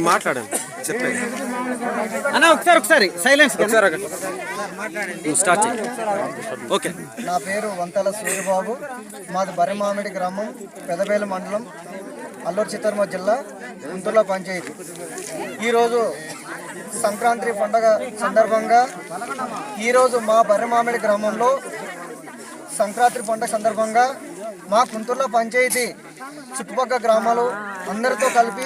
మాట్లాడండి చెప్పండి అన్న ఒకసారి సైలెన్స్ స్టార్ట్ ఓకే. నా పేరు వంతల సూర్యబాబు, మాది బరిమామిడి గ్రామం, పెదబేలు మండలం. అల్లూరు సీతారామ జిల్లా గుంటూరుల పంచాయతీ. ఈరోజు సంక్రాంతి పండగ సందర్భంగా ఈరోజు మా బర్రెమామిడి గ్రామంలో సంక్రాంతి పండగ సందర్భంగా మా గుంటూరుల పంచాయతీ చుట్టుపక్కల గ్రామాలు అందరితో కలిపి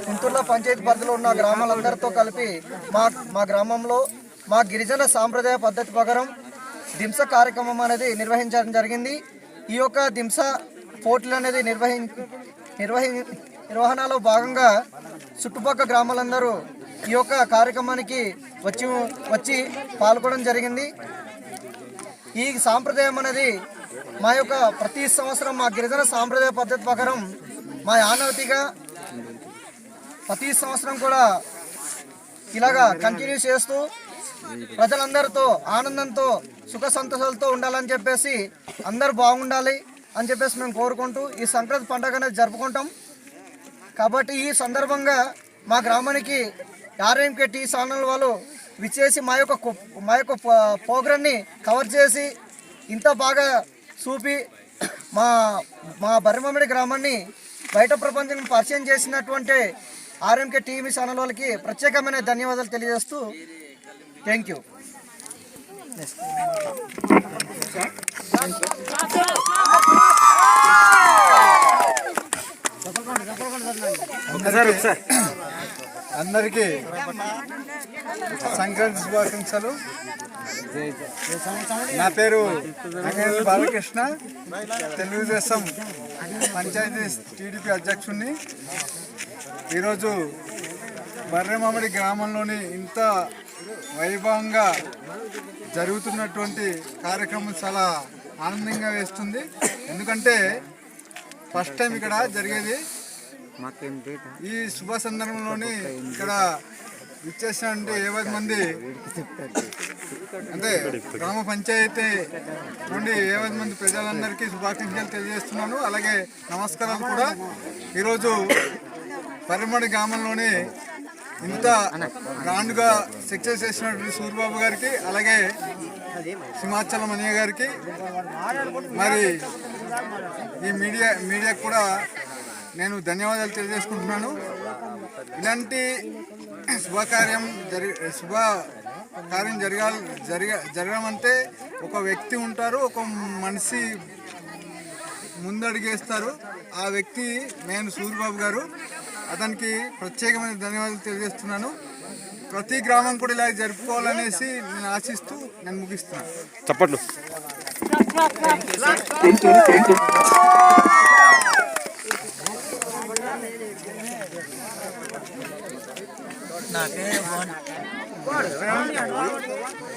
గుంటూరుల పంచాయతీ పరిధిలో ఉన్న గ్రామాలందరితో కలిపి మా గ్రామంలో మా గిరిజన సాంప్రదాయ పద్ధతి ప్రకారం దింస కార్యక్రమం అనేది నిర్వహించడం జరిగింది. ఈ యొక్క దింస పోటీలు అనేది నిర్వహణలో భాగంగా చుట్టుపక్కల గ్రామాలందరూ ఈ యొక్క కార్యక్రమానికి వచ్చి పాల్గొనడం జరిగింది. ఈ సాంప్రదాయం అనేది మా యొక్క ప్రతి సంవత్సరం మా గిరిజన సాంప్రదాయ పద్ధతి ప్రకారం మా ఆనవతిగా ప్రతి సంవత్సరం కూడా ఇలాగా కంటిన్యూ చేస్తూ ప్రజలందరితో ఆనందంతో సుఖ సంతోషాలతో ఉండాలని చెప్పేసి అందరూ బాగుండాలి అని చెప్పేసి మేము కోరుకుంటూ ఈ సంక్రాంతి పండుగ అనేది జరుపుకుంటాం. కాబట్టి ఈ సందర్భంగా మా గ్రామానికి ఆర్ఎంకే టీ ఛానల్ వాళ్ళు విచ్చేసి మా యొక్క ప్రోగ్రామ్ని కవర్ చేసి ఇంత బాగా చూపి మా బర్రెమామిడి గ్రామాన్ని బయట ప్రపంచానికి పరిచయం చేసినటువంటి ఆర్ఎంకే టీవీ ఛానల్ వాళ్ళకి ప్రత్యేకమైన ధన్యవాదాలు తెలియజేస్తూ థ్యాంక్ యూ. అందరికీ సంక్రాంతి శుభాకాంక్షలు. నా పేరు బాలకృష్ణ, తెలుగుదేశం పంచాయతీ టీడీపీ అధ్యక్షుడిని. ఈరోజు బర్రెమామిడి గ్రామంలోని ఇంత వైభవంగా జరుగుతున్నటువంటి కార్యక్రమం చాలా ఆనందంగా వేస్తుంది. ఎందుకంటే ఫస్ట్ టైం ఇక్కడ జరిగేది. ఈ శుభ సందర్భంలోని ఇక్కడ ఇచ్చేసినటువంటి 50 మంది అంటే గ్రామ పంచాయతీ నుండి 50 మంది ప్రజలందరికీ శుభాకాంక్షలు తెలియజేస్తున్నాను. అలాగే నమస్కారాలు కూడా. ఈరోజు బర్రెమామిడి గ్రామంలోని ఇంత గ్రాండ్గా సక్సెస్ చేసినటువంటి సూర్యబాబు గారికి, అలాగే సింహాచలం అన్నయ్య గారికి, మరి ఈ మీడియాకు కూడా నేను ధన్యవాదాలు తెలియజేసుకుంటున్నాను. ఇలాంటి శుభకార్యం జరగడం అంటే ఒక వ్యక్తి ఉంటారు, ఒక మనిషి ముందడుగేస్తారు. ఆ వ్యక్తి నేను సూర్యబాబు గారు. అతనికి ప్రత్యేకమైన ధన్యవాదాలు తెలియజేస్తున్నాను. ప్రతి గ్రామం కూడా ఇలా జరుపుకోవాలనేసి నేను ఆశిస్తూ నేను ముగిస్తున్నాను. చప్పట్లు.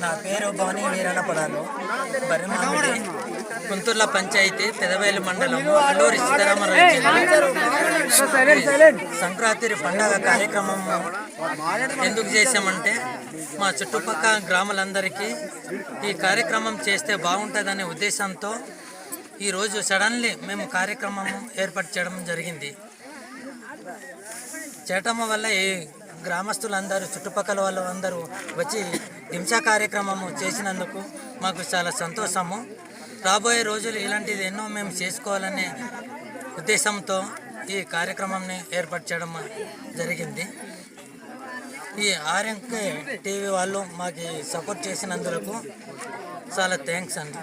నా పేరు భవని వీరన్నపడాలు. బర్రెమామిడి గుంటూరుల పంచాయతీ పెదవేలు మండలం అల్లూరి సీతారామరాజు జిల్లా. సంక్రాంతి పండగ కార్యక్రమం ఎందుకు చేసామంటే మా చుట్టుపక్కల గ్రామాలందరికీ ఈ కార్యక్రమం చేస్తే బాగుంటుందనే ఉద్దేశంతో ఈరోజు సడన్లీ మేము కార్యక్రమం ఏర్పాటు చేయడం జరిగింది. చేయటం వల్ల ఈ గ్రామస్తులందరూ చుట్టుపక్కల వాళ్ళు అందరూ వచ్చి హింసా కార్యక్రమము చేసినందుకు మాకు చాలా సంతోషము. రాబోయే రోజులు ఇలాంటిది ఎన్నో మేము చేసుకోవాలనే ఉద్దేశంతో ఈ కార్యక్రమాన్ని ఏర్పాటు చేయడం జరిగింది. ఈ ఆర్ఎంకే టీవీ వాళ్ళు మాకు సపోర్ట్ చేసినందుకు చాలా థ్యాంక్స్ అండి.